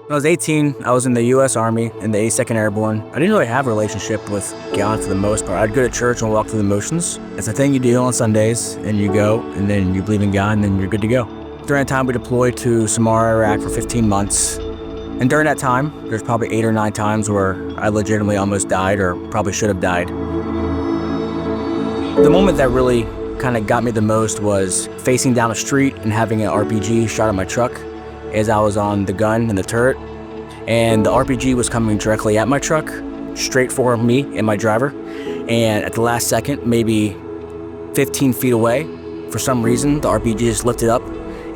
When I was 18, I was in the U.S. Army in the 82nd Airborne. I didn't really have a relationship with God for the most part. I'd go to church and walk through the motions. It's a thing you do on Sundays, and you go, and then you believe in God, and then you're good to go. During that time, we deployed to Samara, Iraq for 15 months. And during that time, there's probably 8 or 9 times where I legitimately almost died, or probably should have died. The moment that really kind of got me the most was facing down a street and having an RPG shot at my truck as I was on the gun and the turret, and the RPG was coming directly at my truck, straight for me and my driver, and at the last second, maybe 15 feet away, for some reason, the RPG just lifted up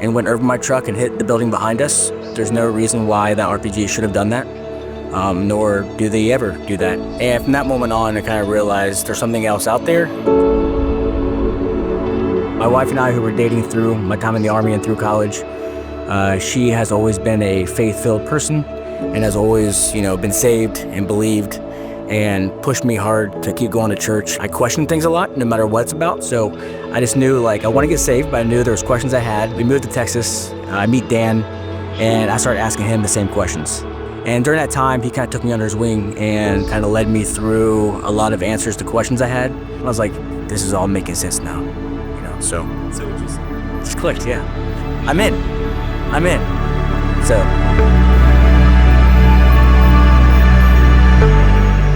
and went over my truck and hit the building behind us. There's no reason why that RPG should have done that, nor do they ever do that. And from that moment on, I kind of realized there's something else out there. My wife and I, who were dating through my time in the Army and through college, she has always been a faith-filled person and has always, been saved and believed and pushed me hard to keep going to church. I question things a lot, no matter what it's about, so I just knew, I want to get saved, but I knew there was questions I had. We moved to Texas, I meet Dan, and I started asking him the same questions. And during that time, he kind of took me under his wing and kind of led me through a lot of answers to questions I had. I was like, this is all making sense now, so it just clicked, yeah. I'm in. So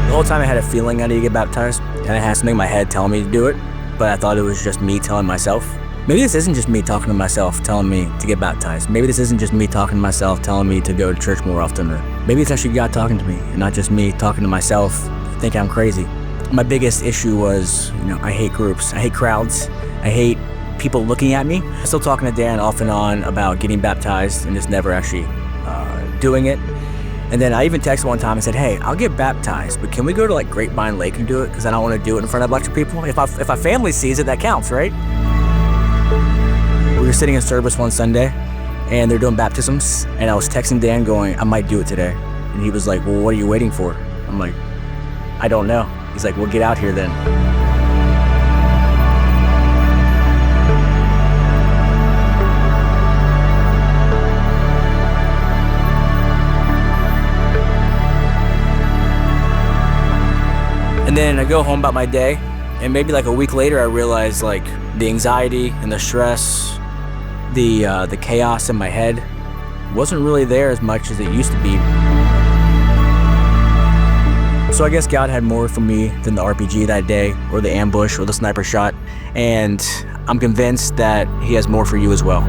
the whole time I had a feeling I needed to get baptized, and I had something in my head telling me to do it, but I thought it was just me telling myself. Maybe this isn't just me talking to myself telling me to get baptized. Maybe this isn't just me talking to myself telling me to go to church more often, or maybe it's actually God talking to me and not just me talking to myself thinking I'm crazy. My biggest issue was, I hate groups, I hate crowds, I hate people looking at me. I'm still talking to Dan off and on about getting baptized and just never actually doing it. And then I even texted one time and said, hey, I'll get baptized, but can we go to Grapevine Lake and do it? Because I don't want to do it in front of a bunch of people. If my family sees it, that counts, right? We were sitting in service one Sunday and they're doing baptisms, and I was texting Dan going, I might do it today. And he was like, well, what are you waiting for? I'm like, I don't know. He's like, well, get out here then. And then I go home about my day, and maybe a week later I realized the anxiety and the stress, the chaos in my head wasn't really there as much as it used to be. So I guess God had more for me than the RPG that day, or the ambush, or the sniper shot, and I'm convinced that He has more for you as well.